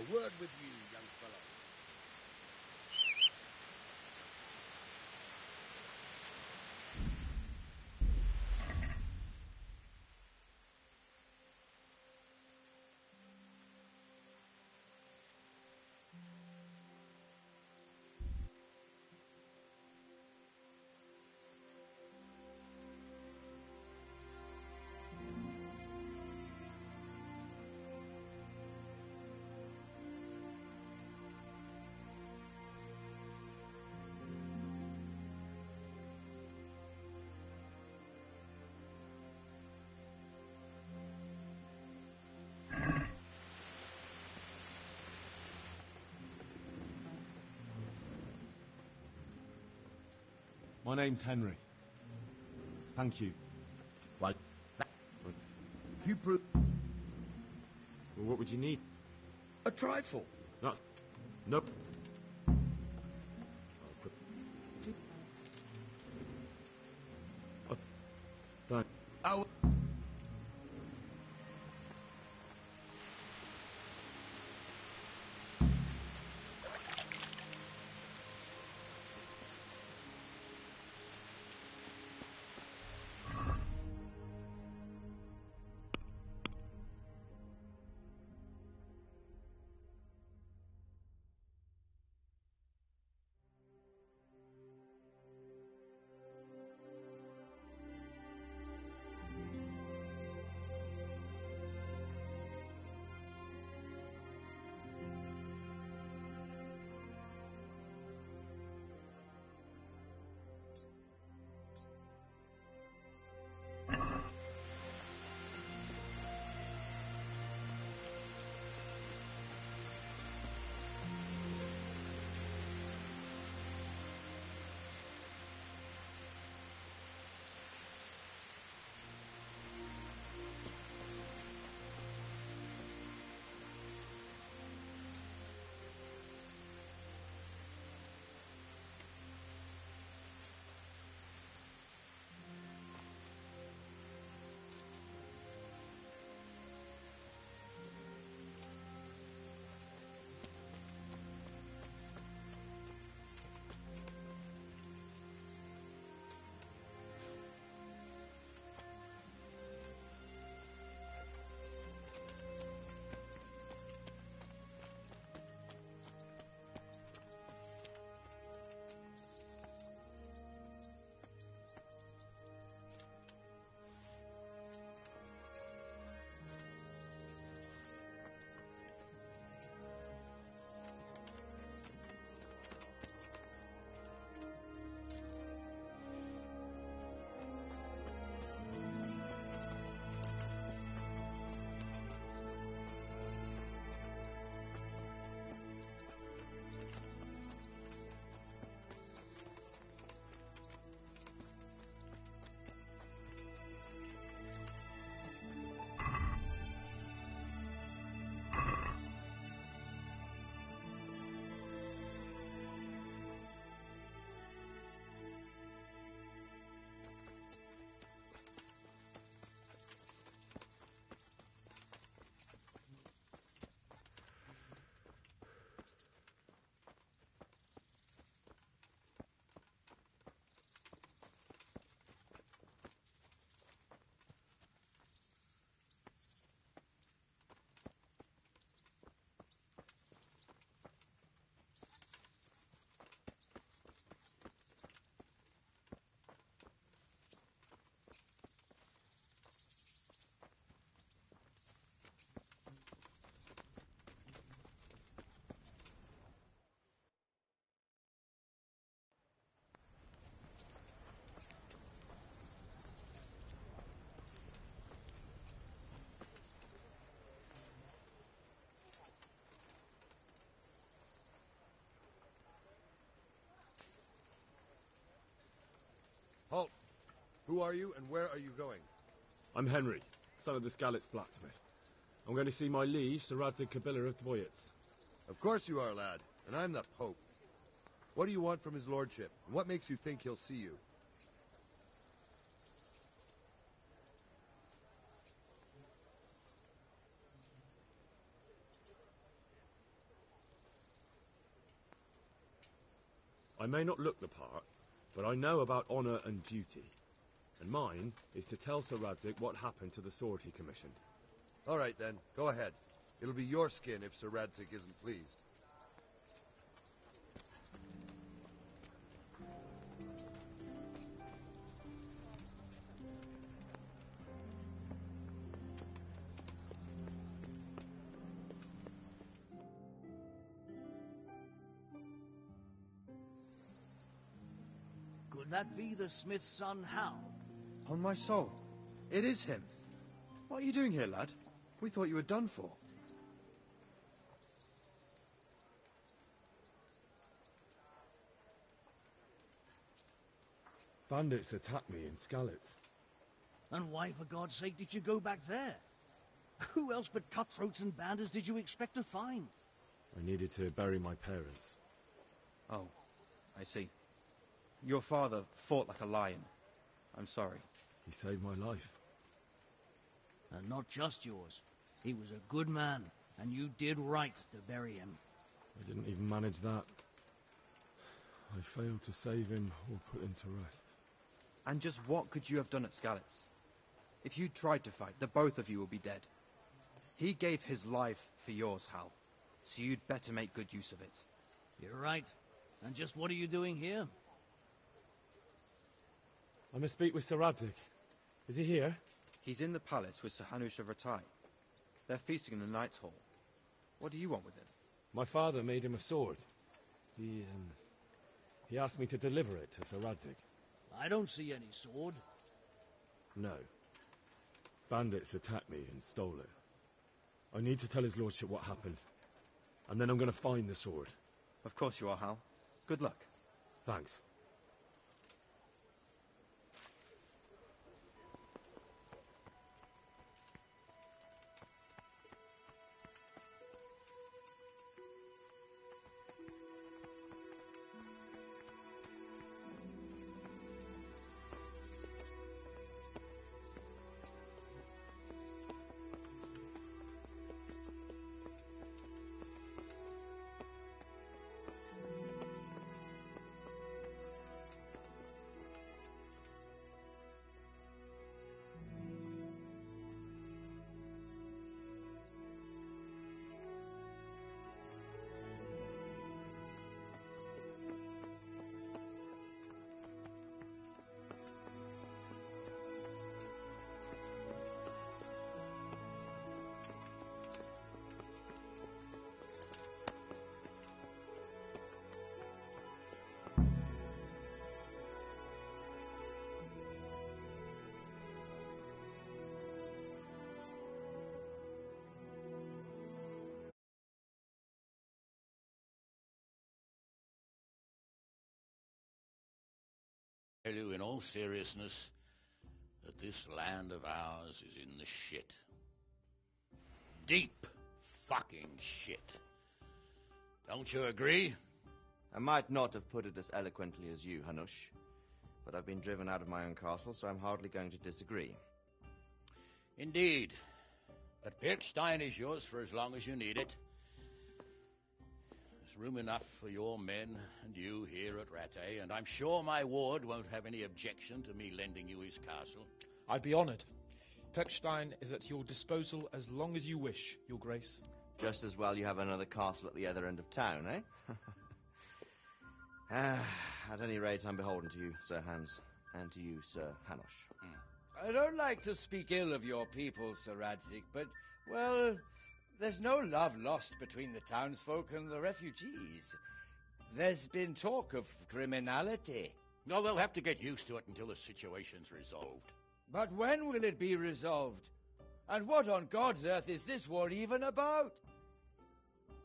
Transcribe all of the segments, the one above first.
A word with you, young fellow. My name's Henry. Thank you. Well, if you prove... Well, what would you need? A trifle. That's... Nope. Thank... Our... Halt! Who are you and where are you going? I'm Henry, son of the Skalitz blacksmith. I'm going to see my liege, Sir Radzig Kobyla of Dvoyitz. Of course you are, lad, and I'm the Pope. What do you want from his lordship, and what makes you think he'll see you? I may not look the part, but I know about honour and duty. And mine is to tell Sir Radzig what happened to the sword he commissioned. All right, then. Go ahead. It'll be your skin if Sir Radzig isn't pleased. Could that be the smith's son, Hal? On my soul, it is him. What are you doing here, lad? We thought you were done for. Bandits attacked me in Skalitz. And why, for God's sake, did you go back there? Who else but cutthroats and bandits did you expect to find? I needed to bury my parents. Oh, I see. Your father fought like a lion. I'm sorry. He saved my life. And not just yours. He was a good man, and you did right to bury him. I didn't even manage that. I failed to save him or put him to rest. And just what could you have done at Skalitz? If you tried to fight, the both of you will be dead. He gave his life for yours, Hal. So you'd better make good use of it. You're right. And just what are you doing here? I must speak with Sir Radzig. Is he here? He's in the palace with Sir Hanush of Rattay. They're feasting in the Knight's Hall. What do you want with him? My father made him a sword. He asked me to deliver it to Sir Radzig. I don't see any sword. No. Bandits attacked me and stole it. I need to tell his lordship what happened. And then I'm going to find the sword. Of course you are, Hal. Good luck. Thanks. Tell you in all seriousness that this land of ours is in the shit. Deep fucking shit. Don't you agree? I might not have put it as eloquently as you, Hanush, but I've been driven out of my own castle, so I'm hardly going to disagree. Indeed. But Pirkstein is yours for as long as you need it. There's room enough for your men and you here at Rattay, and I'm sure my ward won't have any objection to me lending you his castle. I'd be honoured. Pirkstein is at your disposal as long as you wish, Your Grace. Just as well you have another castle at the other end of town, eh? At any rate, I'm beholden to you, Sir Hans, and to you, Sir Hanush. I don't like to speak ill of your people, Sir Radzig, but, well, there's no love lost between the townsfolk and the refugees. There's been talk of criminality. No, they'll have to get used to it until the situation's resolved. But when will it be resolved? And what on God's earth is this war even about?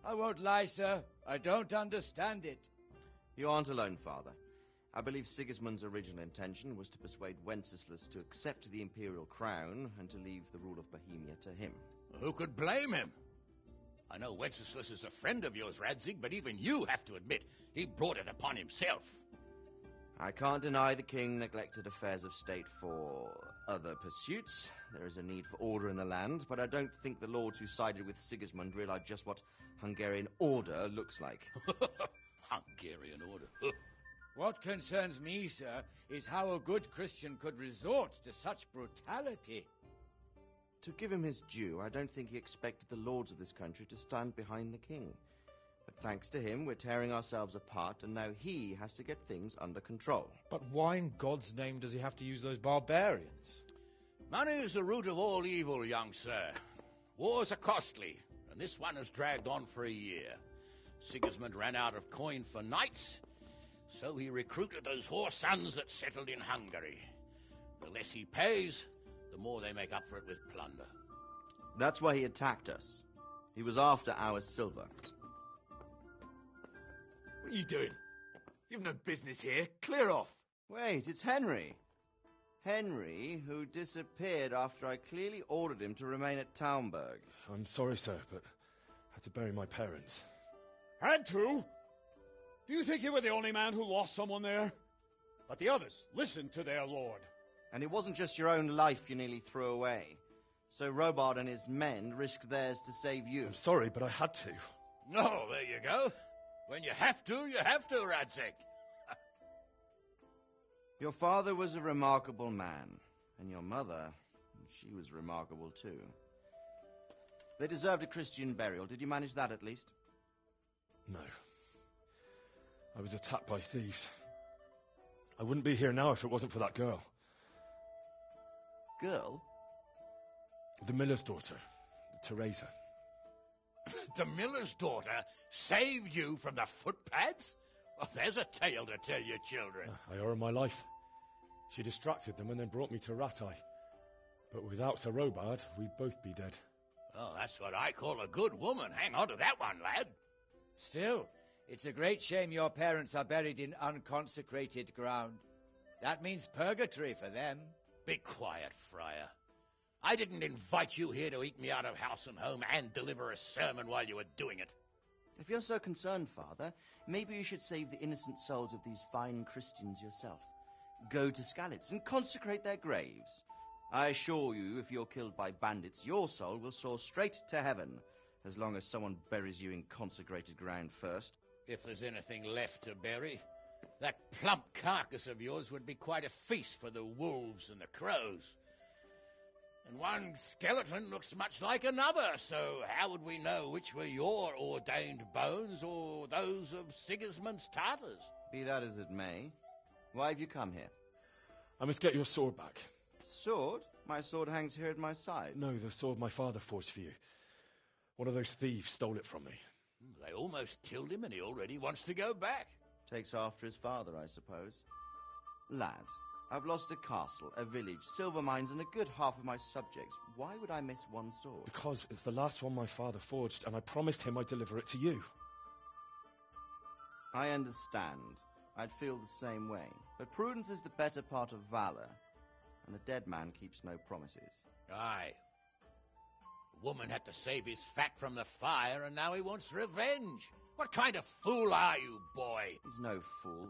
I won't lie, sir. I don't understand it. You aren't alone, Father. I believe Sigismund's original intention was to persuade Wenceslas to accept the imperial crown and to leave the rule of Bohemia to him. Who could blame him? I know Wenceslas is a friend of yours, Radzig, but even you have to admit he brought it upon himself. I can't deny the king neglected affairs of state for other pursuits. There is a need for order in the land, but I don't think the lords who sided with Sigismund realize just what Hungarian order looks like. Hungarian order? What concerns me, sir, is how a good Christian could resort to such brutality. To give him his due, I don't think he expected the lords of this country to stand behind the king. But thanks to him, we're tearing ourselves apart, and now he has to get things under control. But why in God's name does he have to use those barbarians? Money is the root of all evil, young sir. Wars are costly, and this one has dragged on for a year. Sigismund ran out of coin for knights, so he recruited those whore sons that settled in Hungary. The less he pays, the more they make up for it with plunder. That's why he attacked us. He was after our silver. What are you doing? You've no business here. Clear off. Wait, it's Henry. Henry, who disappeared after I clearly ordered him to remain at Talmberg. I'm sorry, sir, but I had to bury my parents. Had to? Do you think you were the only man who lost someone there? But the others listened to their lord. And it wasn't just your own life you nearly threw away. So Robard and his men risked theirs to save you. I'm sorry, but I had to. Oh, there you go. When you have to, Radzig. Your father was a remarkable man, and your mother, she was remarkable too. They deserved a Christian burial. Did you manage that at least? No. I was attacked by thieves. I wouldn't be here now if it wasn't for that girl. Girl? The miller's daughter, Teresa. The miller's daughter saved you from the footpads? Well, there's a tale to tell your children. I owe her my life. She distracted them and then brought me to Rattay. But without Sir Robard, we'd both be dead. Oh, that's what I call a good woman. Hang on to that one, lad. Still, it's a great shame your parents are buried in unconsecrated ground. That means purgatory for them. Be quiet, friar. I didn't invite you here to eat me out of house and home and deliver a sermon while you were doing it. If you're so concerned, Father, maybe you should save the innocent souls of these fine Christians yourself. Go to Skalitz and consecrate their graves. I assure you, if you're killed by bandits, your soul will soar straight to heaven, as long as someone buries you in consecrated ground first. If there's anything left to bury, that plump carcass of yours would be quite a feast for the wolves and the crows. And one skeleton looks much like another, so how would we know which were your ordained bones or those of Sigismund's Tartars? Be that as it may, why have you come here? I must get your sword back. Sword? My sword hangs here at my side. No, the sword my father forged for you. One of those thieves stole it from me. They almost killed him and he already wants to go back. Takes after his father, I suppose. Lad, I've lost a castle, a village, silver mines, and a good half of my subjects. Why would I miss one sword? Because it's the last one my father forged, and I promised him I'd deliver it to you. I understand. I'd feel the same way. But prudence is the better part of valor, and a dead man keeps no promises. Aye. The woman had to save his fat from the fire, and now he wants revenge. What kind of fool are you, boy? He's no fool.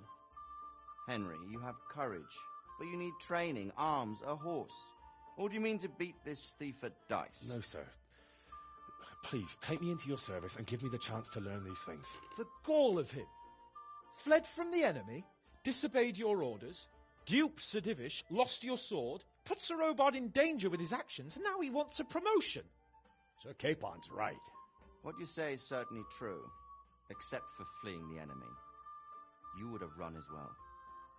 Henry, you have courage, but you need training, arms, a horse. Or do you mean to beat this thief at dice? No, sir. Please, take me into your service and give me the chance to learn these things. The gall of him. Fled from the enemy, disobeyed your orders, duped Sir Divish, lost your sword, put Sir Robard in danger with his actions, and now he wants a promotion. Sir Capon's right. What you say is certainly true, except for fleeing the enemy. You would have run as well,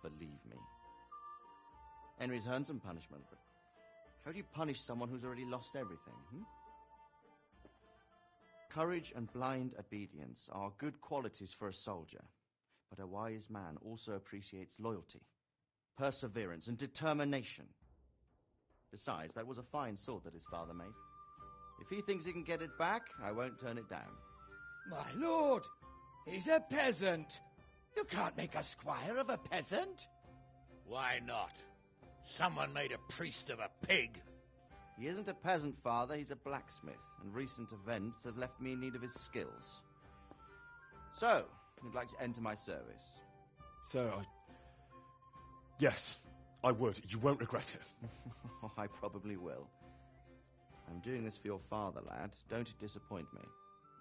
believe me. Henry's earned some punishment, but how do you punish someone who's already lost everything, Courage and blind obedience are good qualities for a soldier, but a wise man also appreciates loyalty, perseverance, and determination. Besides, that was a fine sword that his father made. If he thinks he can get it back, I won't turn it down. My lord, he's a peasant. You can't make a squire of a peasant. Why not? Someone made a priest of a pig. He isn't a peasant, Father. He's a blacksmith, and recent events have left me in need of his skills. So, you'd like to enter my service? Sir, Yes, I would. You won't regret it. I probably will. I'm doing this for your father, lad. Don't disappoint me.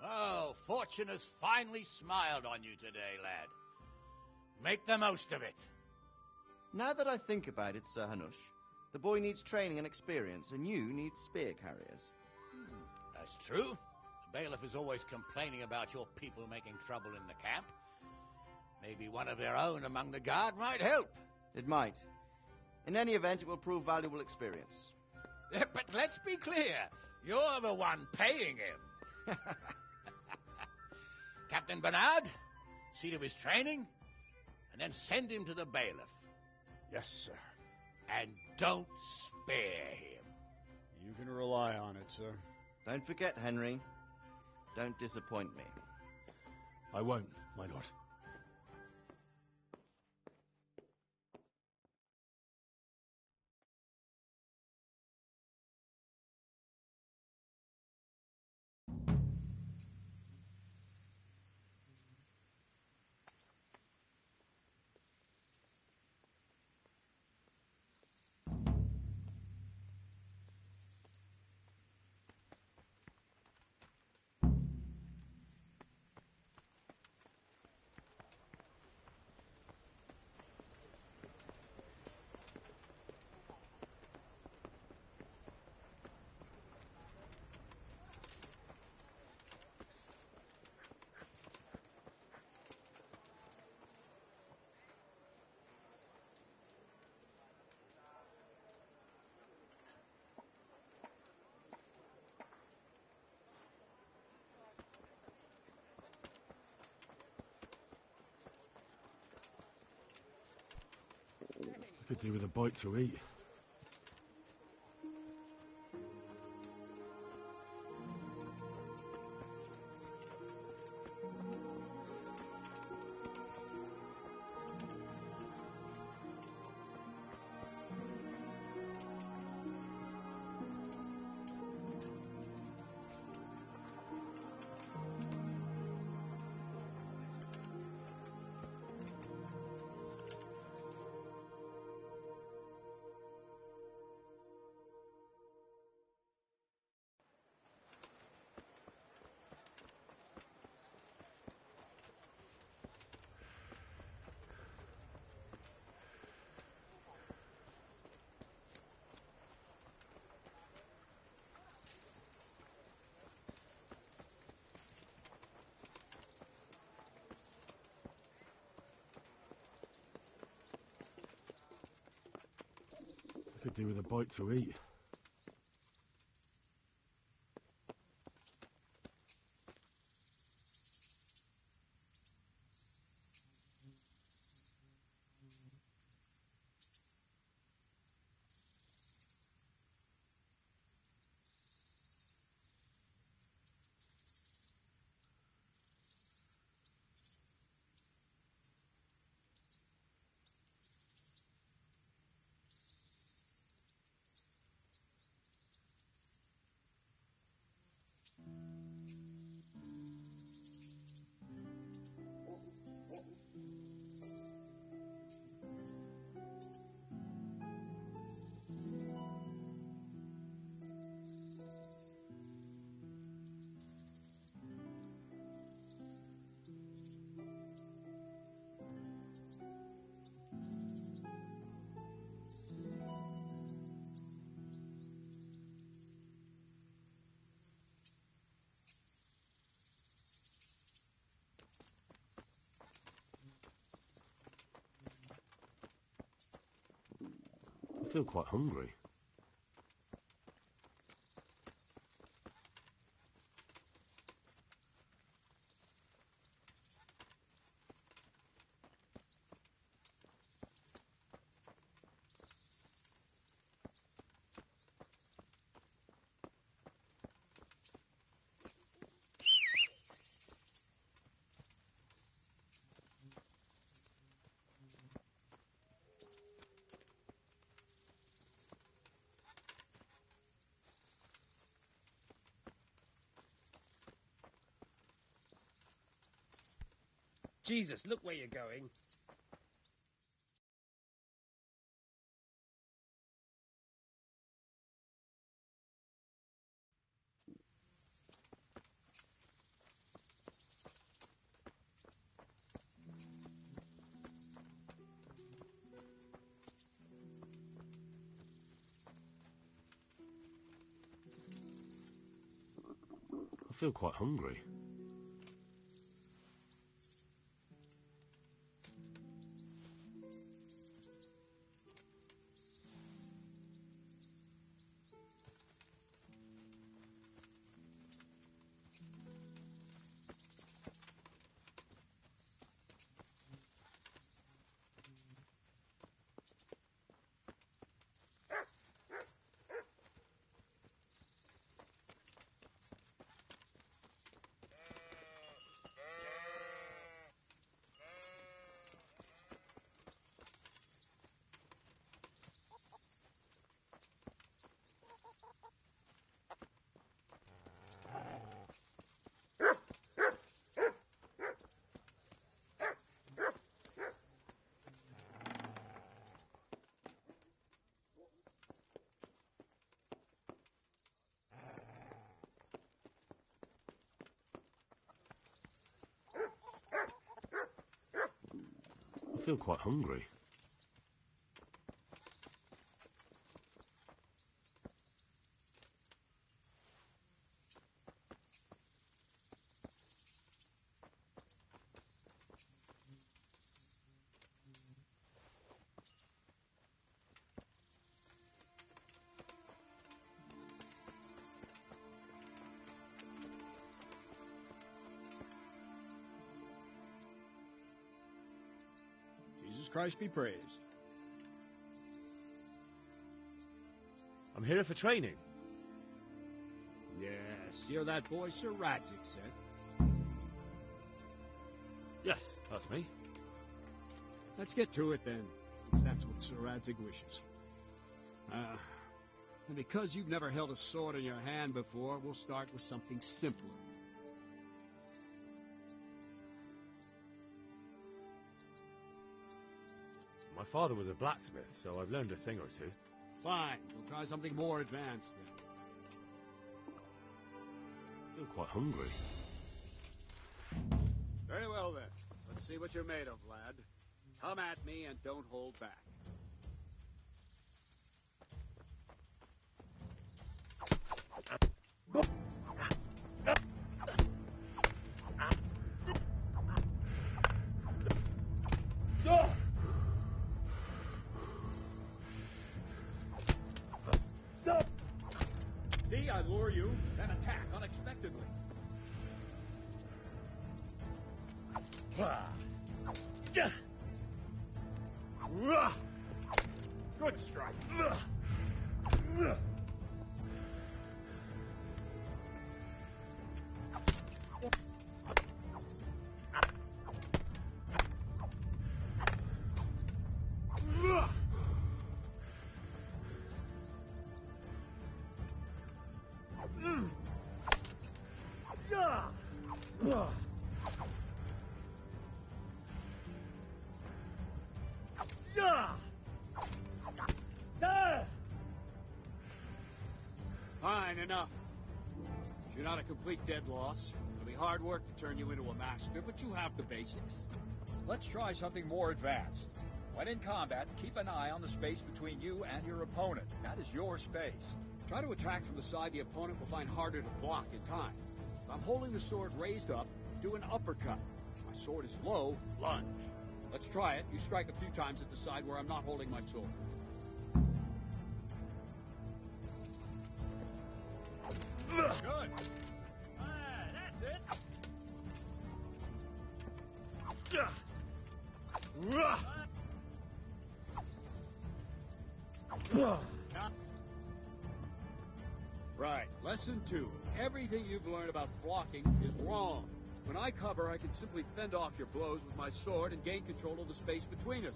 Oh, fortune has finally smiled on you today, lad. Make the most of it. Now that I think about it, Sir Hanush, the boy needs training and experience, and you need spear carriers. That's true. The bailiff is always complaining about your people making trouble in the camp. Maybe one of their own among the guard might help. It might. In any event, it will prove valuable experience. But let's be clear. You're the one paying him. Captain Bernard, see to his training, and then send him to the bailiff. Yes, sir. And don't spare him. You can rely on it, sir. Don't forget, Henry. Don't disappoint me. I won't, my lord. I could do with a bite to eat. I could do with a bite to eat. I feel quite hungry. Jesus, look where you're going. feel quite hungry. I feel quite hungry. Jesus Christ be praised. I'm here for training. Yes, you're that boy Sir Radzig said. Yes, that's me. Let's get to it then, since that's what Sir Radzig wishes. And because you've never held a sword in your hand before, we'll start with something simpler. My father was a blacksmith, so I've learned a thing or two. Fine, we'll try something more advanced then. I feel quite hungry. Very well then. Let's see what you're made of, lad. Come at me and don't hold back. See, I lure you, then attack unexpectedly. Good strike. Fine, enough. You're not a complete dead loss. It'll be hard work to turn you into a master, but you have the basics. Let's try something more advanced. When in combat, keep an eye on the space between you and your opponent. That is your space. Try to attack from the side the opponent will find harder to block in time. If I'm holding the sword raised up, do an uppercut. If my sword is low, lunge. Let's try it. You strike a few times at the side where I'm not holding my sword. Good. That's it. Right. Lesson 2. Everything you've learned about blocking is wrong. When I cover, I can simply fend off your blows with my sword and gain control of the space between us.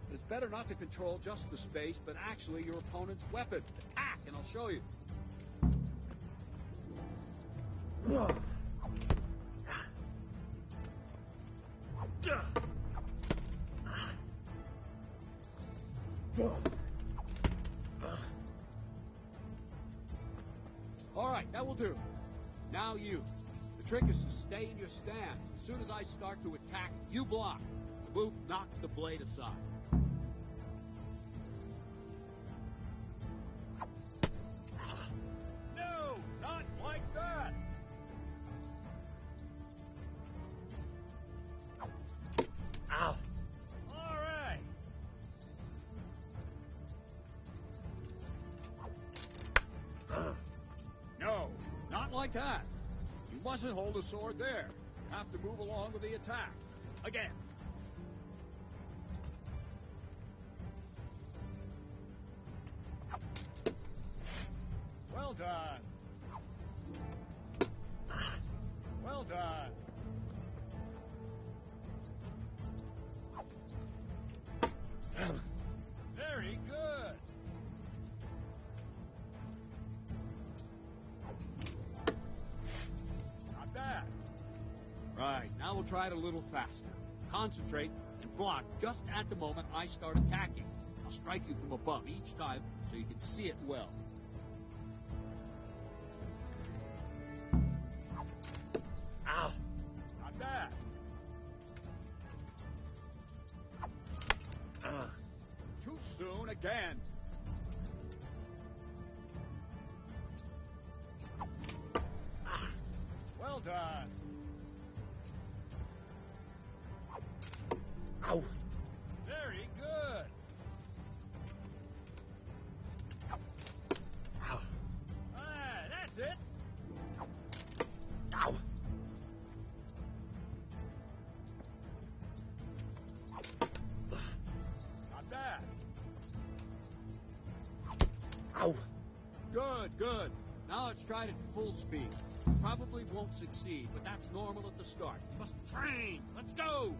But it's better not to control just the space, but actually your opponent's weapon. Attack, and I'll show you. All right, that will do. Now you. The trick is to stay in your stance. As soon as I start to attack, you block. The move knocks the blade aside. No, not like that. that. You mustn't hold the sword there. You have to move along with the attack. Again. Well done. Well done. Very good. Not bad. Right, now we'll try it a little faster. Concentrate and block just at the moment I start attacking. I'll strike you from above each time so you can see it well. Ow! Not bad. Too soon again. Well done. Ow! Very good. Ow! That's it. Ow! Not bad. Ow! Good, good. Now let's try it at full speed. Probably won't succeed, but that's normal at the start. You must train. Let's go.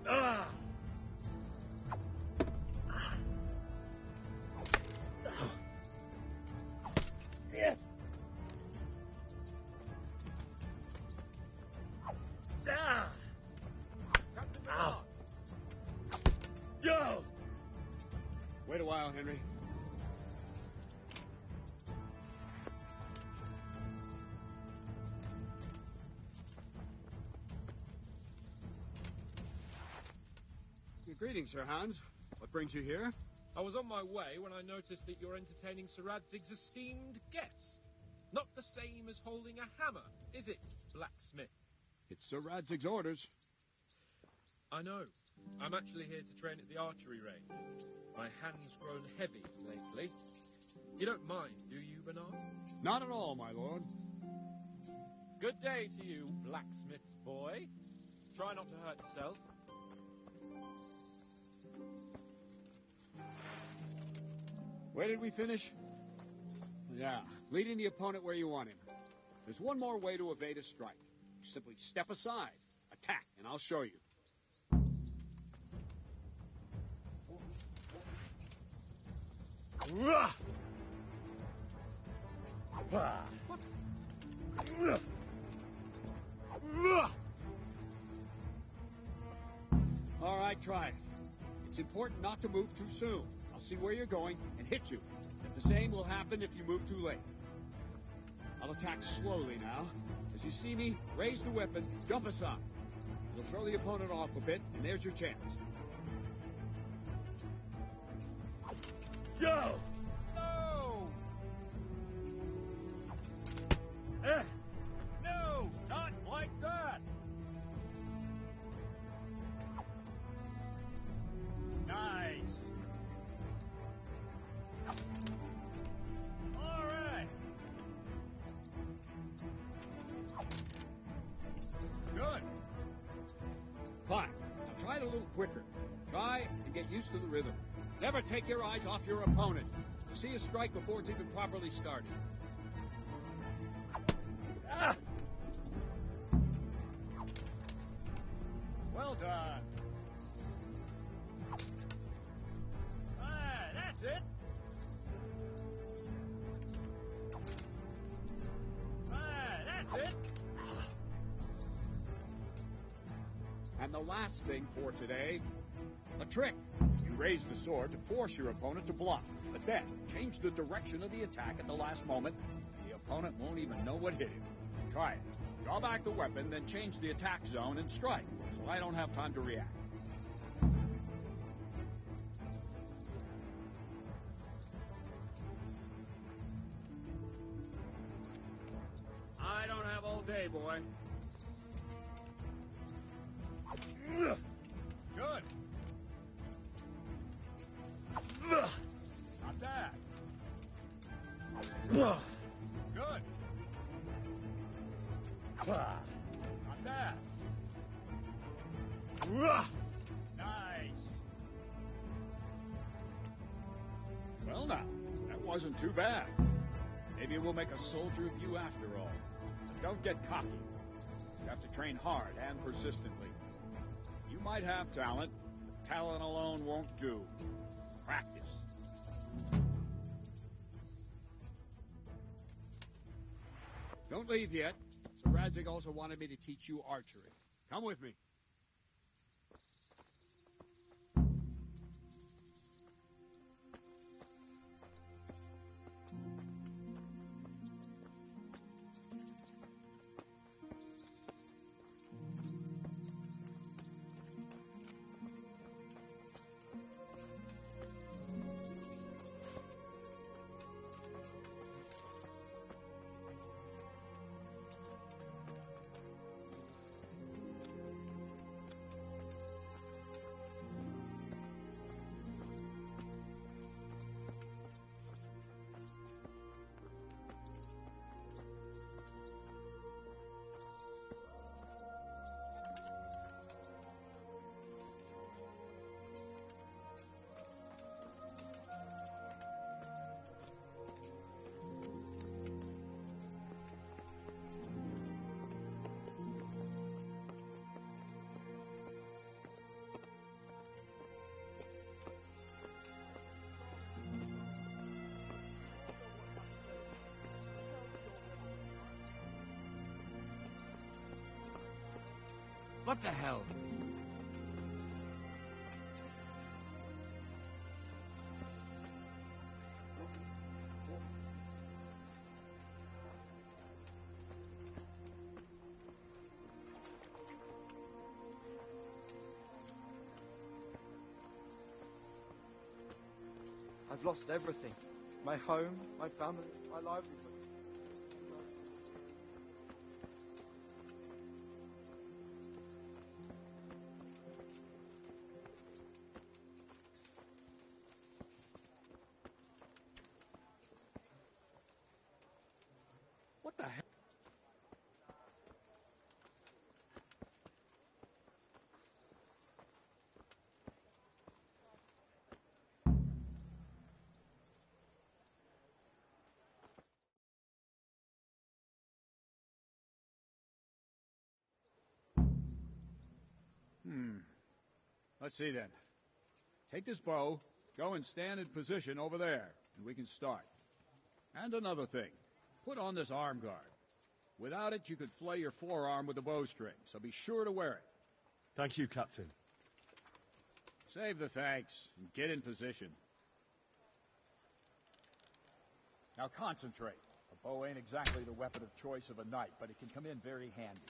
Ah! Yeah. Ah! Ow! Yo! Wait a while, Henry. Greetings, Sir Hans. What brings you here? I was on my way when I noticed that you're entertaining Sir Radzig's esteemed guest. Not the same as holding a hammer, is it, blacksmith? It's Sir Radzig's orders. I know. I'm actually here to train at the archery range. My hand's grown heavy lately. You don't mind, do you, Bernard? Not at all, my lord. Good day to you, blacksmith's boy. Try not to hurt yourself. Where did we finish? Yeah, leading the opponent where you want him. There's one more way to evade a strike. You simply step aside, attack, and I'll show you. All right, try it. It's important not to move too soon. I'll see where you're going and hit you. And the same will happen if you move too late. I'll attack slowly now. As you see me, raise the weapon, jump aside. You'll throw the opponent off a bit, and there's your chance. Go! No! No! Not like that! Nice! All right! Good! Fine. Now try it a little quicker. Try and get used to the rhythm. Never take your eyes off your opponent. See a strike before it's even properly started. Ah! Well done. That's it. That's it. And the last thing for today, a trick. You raise the sword to force your opponent to block, but then change the direction of the attack at the last moment. The opponent won't even know what hit him. Try it. Draw back the weapon, then change the attack zone and strike, so I don't have time to react. I don't have all day, boy. Good. Not bad. Good. Not bad. Nice. Well now, that wasn't too bad. Maybe we'll make a soldier of you after all. But don't get cocky. You have to train hard and persistently. You might have talent, but talent alone won't do. Practice. Don't leave yet. Sir Radzig also wanted me to teach you archery. Come with me. What the hell? I've lost everything. My home, my family, my livelihood. What the hell? Let's see then. Take this bow, go and stand in position over there, and we can start. And another thing, put on this arm guard. Without it, you could flay your forearm with a bowstring, so be sure to wear it. Thank you, Captain. Save the thanks, and get in position. Now concentrate. A bow ain't exactly the weapon of choice of a knight, but it can come in very handy.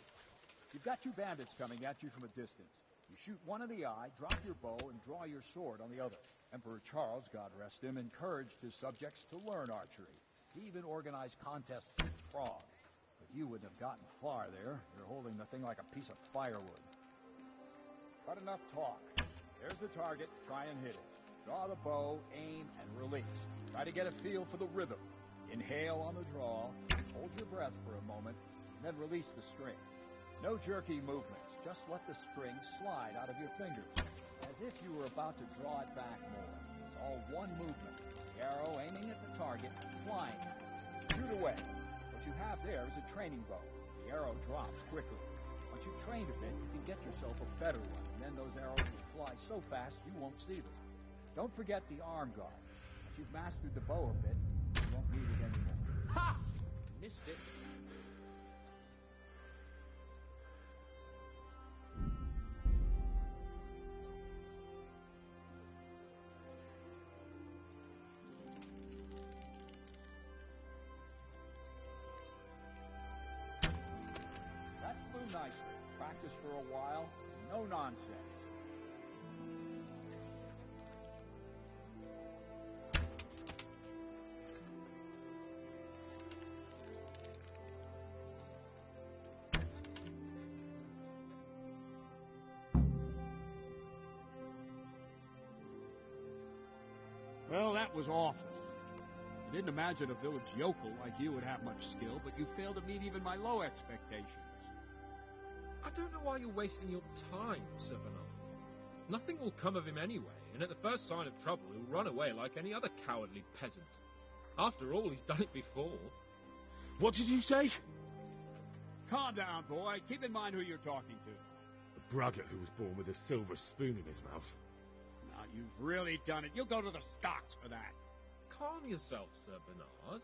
You've got two bandits coming at you from a distance. You shoot one in the eye, drop your bow, and draw your sword on the other. Emperor Charles, God rest him, encouraged his subjects to learn archery. He even organized contests with frogs. But you wouldn't have gotten far there. You're holding the thing like a piece of firewood. But enough talk. There's the target. Try and hit it. Draw the bow, aim, and release. Try to get a feel for the rhythm. Inhale on the draw, hold your breath for a moment, and then release the string. No jerky movements. Just let the string slide out of your fingers, as if you were about to draw it back more. It's all one movement. The arrow aiming at the target, flying. Shoot away. What you have there is a training bow. The arrow drops quickly. Once you've trained a bit, you can get yourself a better one, and then those arrows will fly so fast you won't see them. Don't forget the arm guard. Once you've mastered the bow a bit, you won't need it anymore. Ha! Missed it. Nicely. Practice for a while. No nonsense. Well, that was awful. I didn't imagine a village yokel like you would have much skill, but you failed to meet even my low expectations. I don't know why you're wasting your time, Sir Bernard. Nothing will come of him anyway, and at the first sign of trouble he'll run away like any other cowardly peasant. After all, he's done it before. What did you say? Calm down, boy. Keep in mind who you're talking to. A braggart who was born with a silver spoon in his mouth. Now, you've really done it. You'll go to the stocks for that. Calm yourself, Sir Bernard.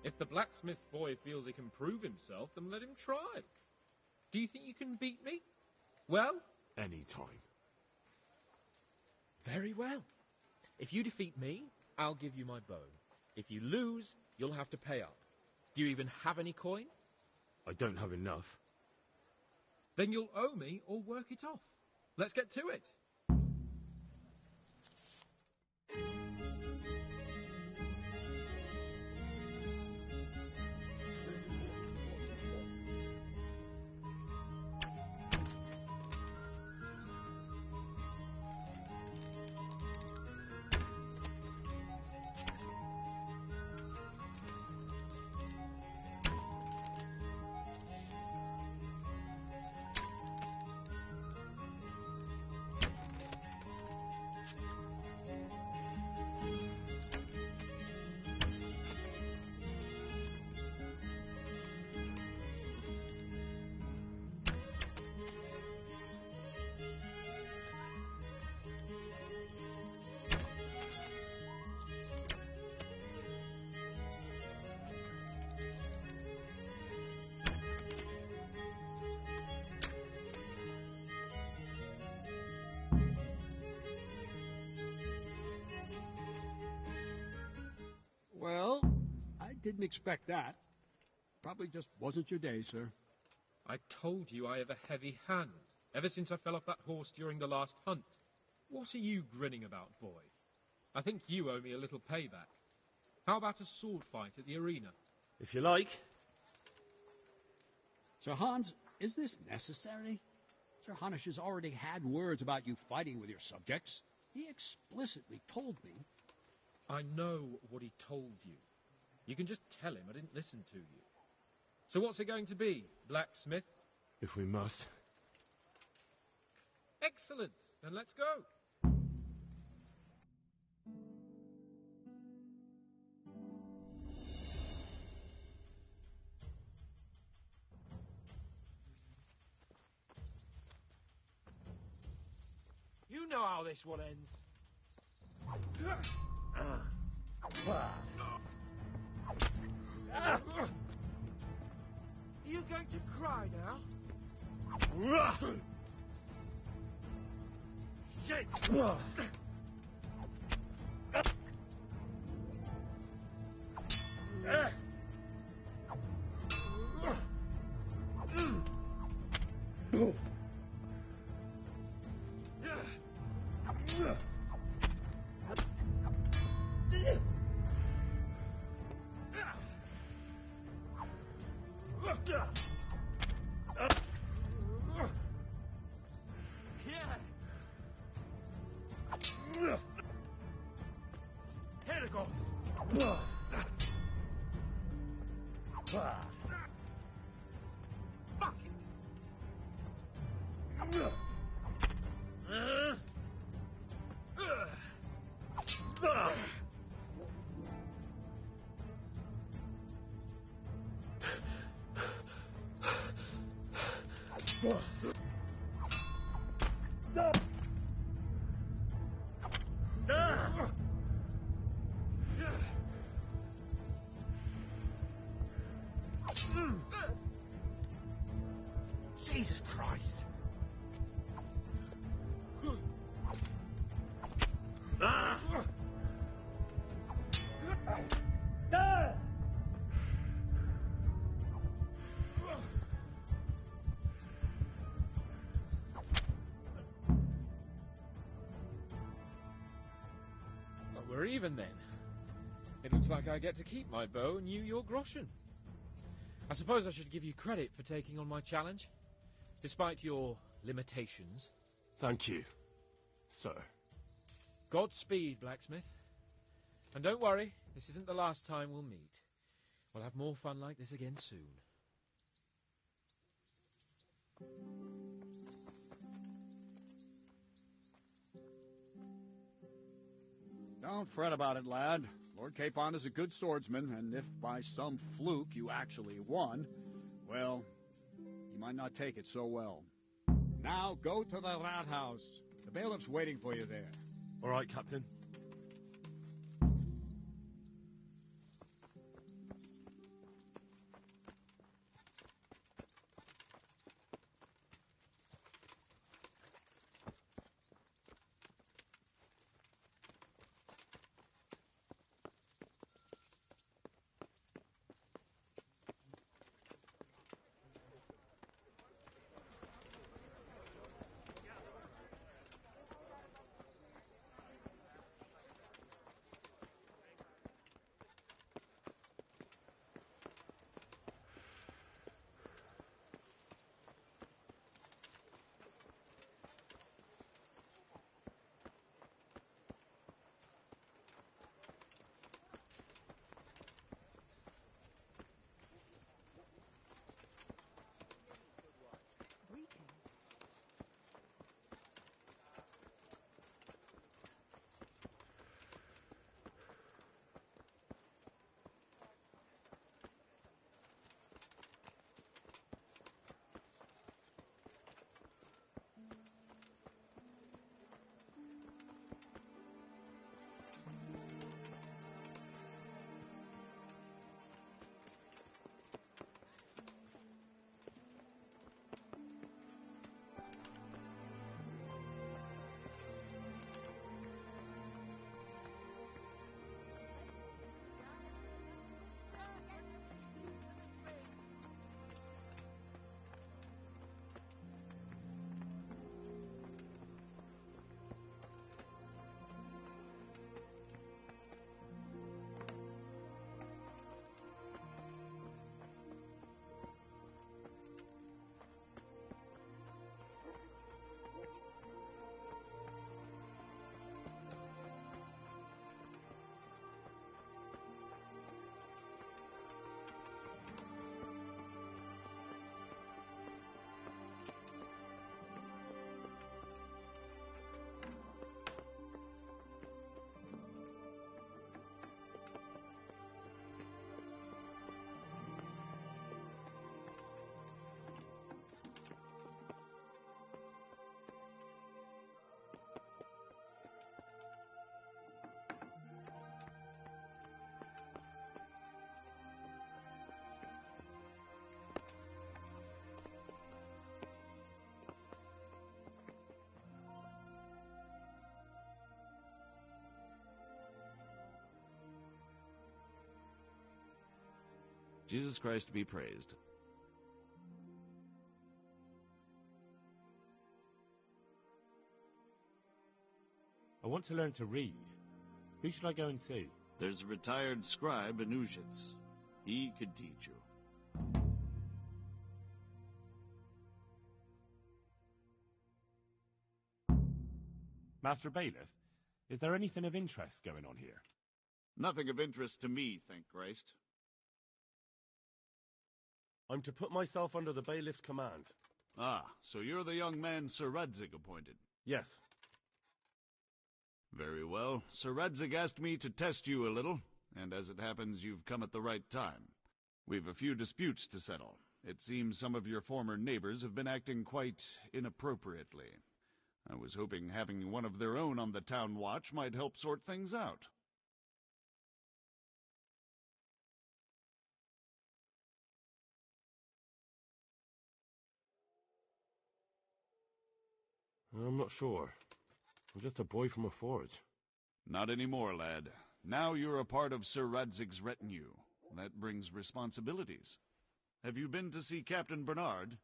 If the blacksmith boy feels he can prove himself, then let him try. Do you think you can beat me? Well? Any time. Very well. If you defeat me, I'll give you my bow. If you lose, you'll have to pay up. Do you even have any coin? I don't have enough. Then you'll owe me or work it off. Let's get to it. Well, I didn't expect that. Probably just wasn't your day, sir. I told you I have a heavy hand, ever since I fell off that horse during the last hunt. What are you grinning about, boy? I think you owe me a little payback. How about a sword fight at the arena? If you like. Sir Hans, is this necessary? Sir Hanush has already had words about you fighting with your subjects. He explicitly told me. I know what he told you. You can just tell him I didn't listen to you. So what's it going to be, blacksmith? If we must. Excellent. Then let's go. You know how this one ends. Are you going to cry now? Shit! Here it goes. Fuck it. Jesus Christ. Well, we're even then. It looks like I get to keep my bow and you your groschen. I suppose I should give you credit for taking on my challenge, despite your limitations. Thank you, sir. Godspeed, blacksmith. And don't worry, This isn't the last time we'll meet. We'll have more fun like this again soon. Don't fret about it, lad. Lord Capon is a good swordsman, and if by some fluke you actually won, well, you might not take it so well. Now go to the Rathaus. The bailiff's waiting for you there. All right, Captain. Jesus Christ be praised. I want to learn to read. Who should I go and see? There's a retired scribe, Anusius. He could teach you. Master Bailiff, is there anything of interest going on here? Nothing of interest to me, thank Christ. I'm to put myself under the bailiff's command. Ah, so you're the young man Sir Radzig appointed? Yes. Very well. Sir Radzig asked me to test you a little, and as it happens, you've come at the right time. We've a few disputes to settle. It seems some of your former neighbors have been acting quite inappropriately. I was hoping having one of their own on the town watch might help sort things out. I'm not sure. I'm just a boy from a forge. Not anymore, lad. Now you're a part of Sir Radzig's retinue. That brings responsibilities. Have you been to see Captain Bernard?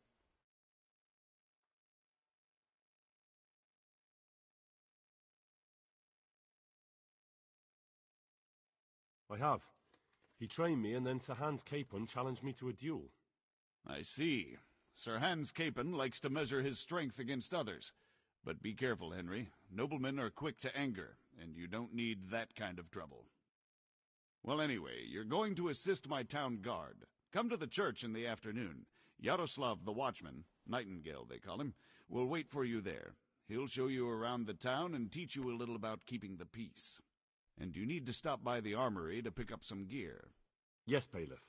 I have. He trained me, and then Sir Hans Capon challenged me to a duel. I see. Sir Hans Capon likes to measure his strength against others. But be careful, Henry. Noblemen are quick to anger, and you don't need that kind of trouble. Well, anyway, you're going to assist my town guard. Come to the church in the afternoon. Yaroslav the watchman, Nightingale they call him, will wait for you there. He'll show you around the town and teach you a little about keeping the peace. And you need to stop by the armory to pick up some gear. Yes, Bailiff.